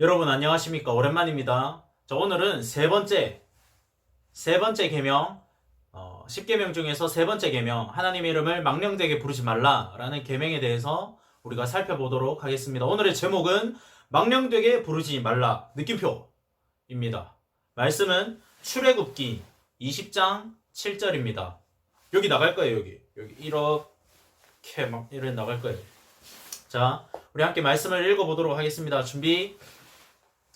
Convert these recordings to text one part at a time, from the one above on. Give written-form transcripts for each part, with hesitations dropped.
여러분 안녕하십니까? 오랜만입니다. 자, 오늘은 세 번째 계명, 10계명 중에서 세 번째 계명, 하나님의 이름을 망령되게 부르지 말라라는 계명에 대해서 우리가 살펴보도록 하겠습니다. 오늘의 제목은 망령되게 부르지 말라 느낌표입니다. 말씀은 출애굽기 20장 7절입니다. 여기 나갈 거예요. 여기 이렇게 막 이렇게 나갈 거예요. 자, 우리 함께 말씀을 읽어보도록 하겠습니다. 준비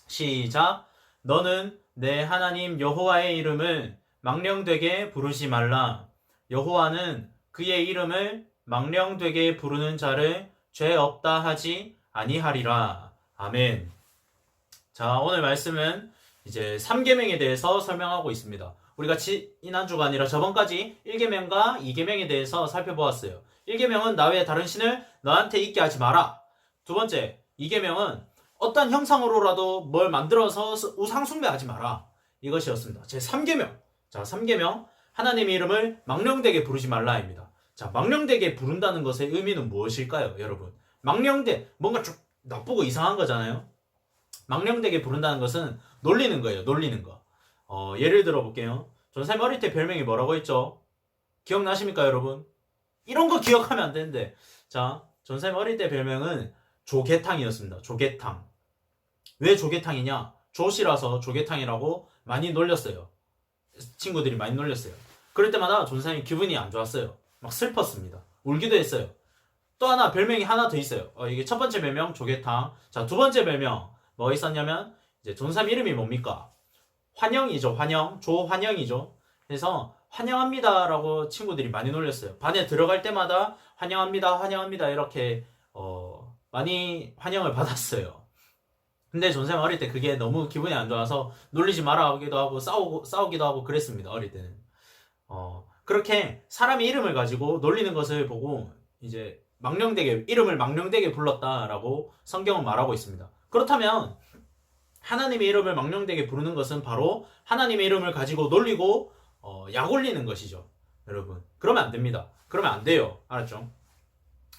시작. 너는 내 하나님 여호와의 이름을 망령되게 부르지 말라. 여호와는 그의 이름을 망령되게 부르는 자를 죄 없다 하지 아니하리라. 아멘. 자, 오늘 말씀은 이제 3계명에 대해서 설명하고 있습니다. 우리가 지난주가 아니라 저번까지 1계명과 2계명에 대해서 살펴보았어요. 1계명은 나 외에 다른 신을 너한테 있게 하지 마라. 두 번째, 2계명은 어떤 형상으로라도 뭘 만들어서 우상 숭배하지 마라. 이것이었습니다. 제 3계명. 자, 3계명. 하나님의 이름을 망령되게 부르지 말라입니다. 자, 망령되게 부른다는 것의 의미는 무엇일까요, 여러분? 망령되, 뭔가 좀 나쁘고 이상한 거잖아요. 망령되게 부른다는 것은 놀리는 거예요. 놀리는 거. 예를 들어 볼게요. 전사님 어릴 때 별명이 뭐라고 했죠? 기억나십니까, 여러분? 이런 거 기억하면 안 되는데. 자, 전사님 어릴 때 별명은 조개탕이었습니다. 조개탕. 왜 조개탕이냐? 조시라서 조개탕이라고 많이 놀렸어요. 친구들이 많이 놀렸어요. 그럴 때마다 전사님이 기분이 안 좋았어요. 막 슬펐습니다. 울기도 했어요. 또 하나 별명이 하나 더 있어요. 이게 첫 번째 별명 조개탕. 자, 두 번째 별명 뭐 있었냐면 이제 전사님 이름이 뭡니까? 환영이죠. 환영. 조환영이죠. 그래서 환영합니다라고 친구들이 많이 놀렸어요. 반에 들어갈 때마다 환영합니다, 환영합니다 이렇게 많이 환영을 받았어요. 근데 전생 어릴 때 그게 너무 기분이 안 좋아서 놀리지 마라 하기도 하고 싸우기도 하고 그랬습니다. 어릴 때는. 그렇게 사람의 이름을 가지고 놀리는 것을 보고 이제 이름을 망령되게 불렀다라고 성경은 말하고 있습니다. 그렇다면 하나님의 이름을 망령되게 부르는 것은 바로 하나님의 이름을 가지고 놀리고 약 올리는 것이죠. 여러분. 그러면 안 됩니다. 그러면 안 돼요. 알았죠?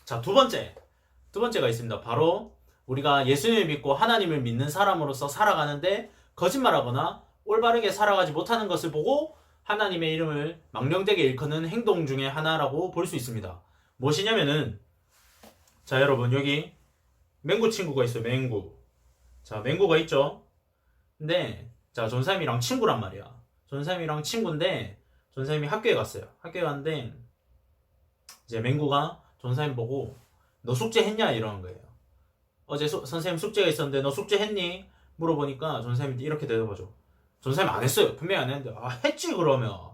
자, 두 번째가 있습니다. 바로 우리가 예수님을 믿고 하나님을 믿는 사람으로서 살아가는데 거짓말하거나 올바르게 살아가지 못하는 것을 보고 하나님의 이름을 망령되게 일컫는 행동 중에 하나라고 볼 수 있습니다. 무엇이냐면은 자, 여러분 여기 맹구 친구가 있어요. 맹구. 자, 맹구가 있죠. 근데 자, 전사님이랑 친구란 말이야. 전사님이랑 친구인데 전사님이 학교에 갔어요. 학교에 갔는데 이제 맹구가 전사님 보고 너 숙제했냐 이러는 거예요. 어제 선생님 숙제가 있었는데 너 숙제했니? 물어보니까 전사님이 이렇게 대답하죠. 전사님 안 했어요. 분명히 안 했는데 했지 그러면.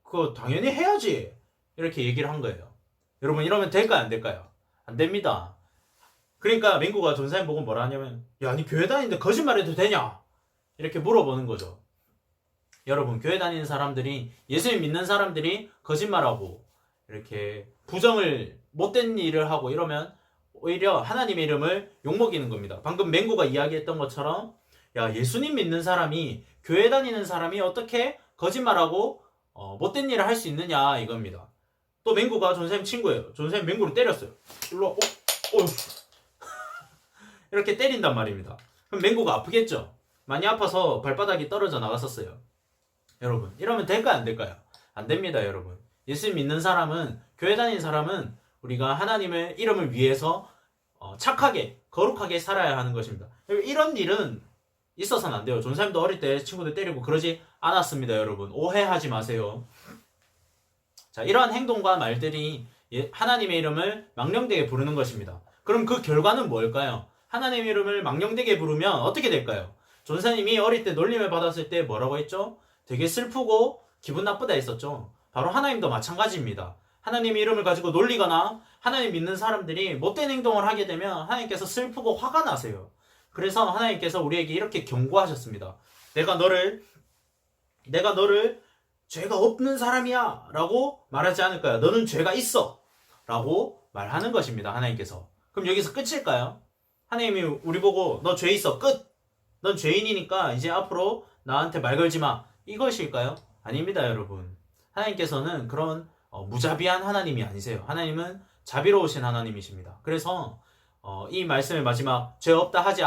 그거 당연히 해야지. 이렇게 얘기를 한 거예요. 여러분 이러면 될까요? 안 될까요? 안 됩니다. 그러니까 맹구가 전사님 보고 뭐라 하냐면 야, 니 교회 다니는데 거짓말해도 되냐? 이렇게 물어보는 거죠. 여러분 교회 다니는 사람들이 예수님 믿는 사람들이 거짓말하고 이렇게 부정을 못된 일을 하고 이러면 오히려 하나님의 이름을 욕먹이는 겁니다. 방금 맹구가 이야기했던 것처럼 야, 예수님 믿는 사람이 교회 다니는 사람이 어떻게 거짓말하고 못된 일을 할 수 있느냐 이겁니다. 또 맹구가 전사님 친구예요. 전사님 맹구를 때렸어요. 일로 와. 이렇게 때린단 말입니다. 그럼 맹구가 아프겠죠? 많이 아파서 발바닥이 떨어져 나갔었어요. 여러분 이러면 될까요? 안 될까요? 안 됩니다. 여러분 예수 믿는 사람은 교회 다니는 사람은 우리가 하나님의 이름을 위해서 착하게 거룩하게 살아야 하는 것입니다. 이런 일은 있어서는 안 돼요. 전사님도 어릴 때 친구들 때리고 그러지 않았습니다. 여러분 오해하지 마세요. 자, 이러한 행동과 말들이 하나님의 이름을 망령되게 부르는 것입니다. 그럼 그 결과는 뭘까요? 하나님의 이름을 망령되게 부르면 어떻게 될까요? 전사님이 어릴 때 놀림을 받았을 때 뭐라고 했죠? 되게 슬프고 기분 나쁘다 했었죠. 바로 하나님도 마찬가지입니다. 하나님의 이름을 가지고 놀리거나 하나님 믿는 사람들이 못된 행동을 하게 되면 하나님께서 슬프고 화가 나세요. 그래서 하나님께서 우리에게 이렇게 경고하셨습니다. 내가 너를 죄가 없는 사람이야 라고 말하지 않을까요? 너는 죄가 있어 라고 말하는 것입니다. 하나님께서. 그럼 여기서 끝일까요? 하나님이 우리 보고 너 죄 있어 끝! 넌 죄인이니까 이제 앞으로 나한테 말 걸지 마. 이것일까요? 아닙니다. 여러분. 하나님께서는 그런 무자비한 하나님이 아니세요. 하나님은 자비로우신 하나님이십니다. 그래서 이 말씀의 마지막 죄 없다 하지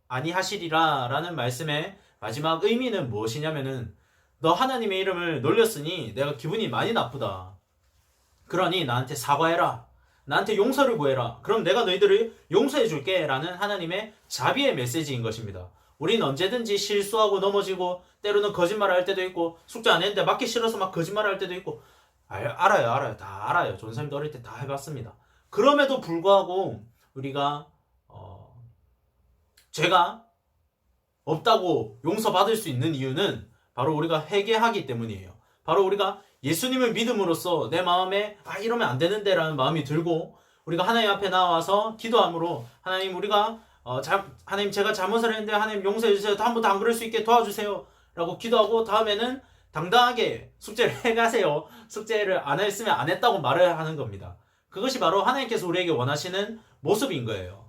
아니하시리라 라는 말씀의 마지막 의미는 무엇이냐면은 너 하나님의 이름을 놀렸으니 내가 기분이 많이 나쁘다. 그러니 나한테 사과해라. 나한테 용서를 구해라. 그럼 내가 너희들을 용서해 줄게 라는 하나님의 자비의 메시지인 것입니다. 우린 언제든지 실수하고 넘어지고 때로는 거짓말을 할 때도 있고 숙제 안 했는데 맞기 싫어서 막 거짓말을 할 때도 있고 알아요. 다 알아요. 전사님도 어릴 때 다 해봤습니다. 그럼에도 불구하고 우리가 죄가 없다고 용서받을 수 있는 이유는 바로 우리가 회개하기 때문이에요. 바로 우리가 예수님을 믿음으로써 내 마음에 이러면 안 되는데 라는 마음이 들고 우리가 하나님 앞에 나와서 기도함으로 하나님 우리가 하나님 제가 잘못을 했는데 하나님 용서해 주세요. 다음부터 안 그럴 수 있게 도와주세요 라고 기도하고 다음에는 당당하게 숙제를 해가세요. 숙제를 안 했으면 안 했다고 말을 하는 겁니다. 그것이 바로 하나님께서 우리에게 원하시는 모습인 거예요.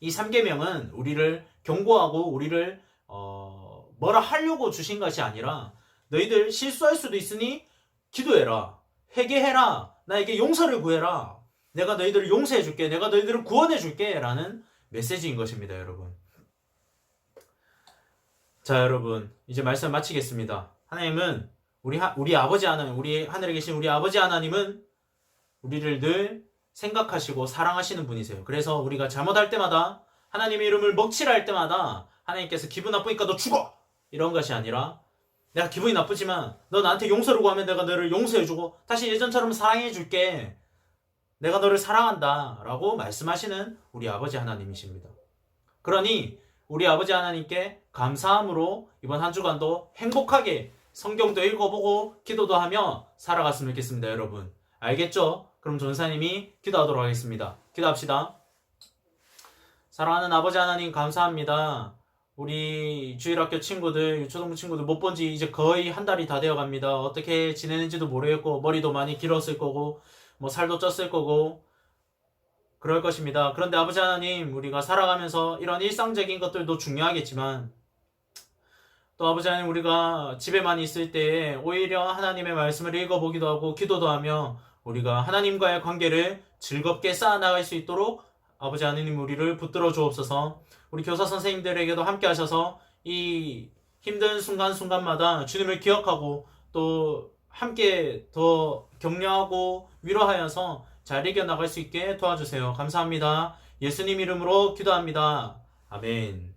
이 3계명은 우리를 경고하고 우리를 뭐라 하려고 주신 것이 아니라 너희들 실수할 수도 있으니 기도해라. 회개해라. 나에게 용서를 구해라. 내가 너희들을 용서해 줄게. 내가 너희들을 구원해 줄게. 라는 메시지인 것입니다, 여러분. 자, 여러분. 이제 말씀 마치겠습니다. 하나님은 우리 아버지 하나님, 우리 하늘에 계신 우리 아버지 하나님은 우리를 늘 생각하시고 사랑하시는 분이세요. 그래서 우리가 잘못할 때마다 하나님의 이름을 먹칠할 때마다 하나님께서 기분 나쁘니까 너 죽어! 이런 것이 아니라 내가 기분이 나쁘지만 너 나한테 용서를 구하면 내가 너를 용서해주고 다시 예전처럼 사랑해줄게. 내가 너를 사랑한다 라고 말씀하시는 우리 아버지 하나님이십니다. 그러니 우리 아버지 하나님께 감사함으로 이번 한 주간도 행복하게 성경도 읽어보고 기도도 하며 살아갔으면 좋겠습니다, 여러분. 알겠죠? 그럼 전사님이 기도하도록 하겠습니다. 기도합시다. 사랑하는 아버지 하나님 감사합니다. 우리 주일학교 친구들, 유초등부 친구들 못 본 지 이제 거의 한 달이 다 되어 갑니다. 어떻게 지내는지도 모르겠고 머리도 많이 길었을 거고 뭐 살도 쪘을 거고 그럴 것입니다. 그런데 아버지 하나님 우리가 살아가면서 이런 일상적인 것들도 중요하겠지만 또 아버지 하나님 우리가 집에만 있을 때 오히려 하나님의 말씀을 읽어보기도 하고 기도도 하며 우리가 하나님과의 관계를 즐겁게 쌓아나갈 수 있도록 아버지 하나님 우리를 붙들어 주옵소서. 우리 교사 선생님들에게도 함께 하셔서 이 힘든 순간순간마다 주님을 기억하고 또 함께 더 격려하고 위로하여서 잘 이겨나갈 수 있게 도와주세요. 감사합니다. 예수님 이름으로 기도합니다. 아멘.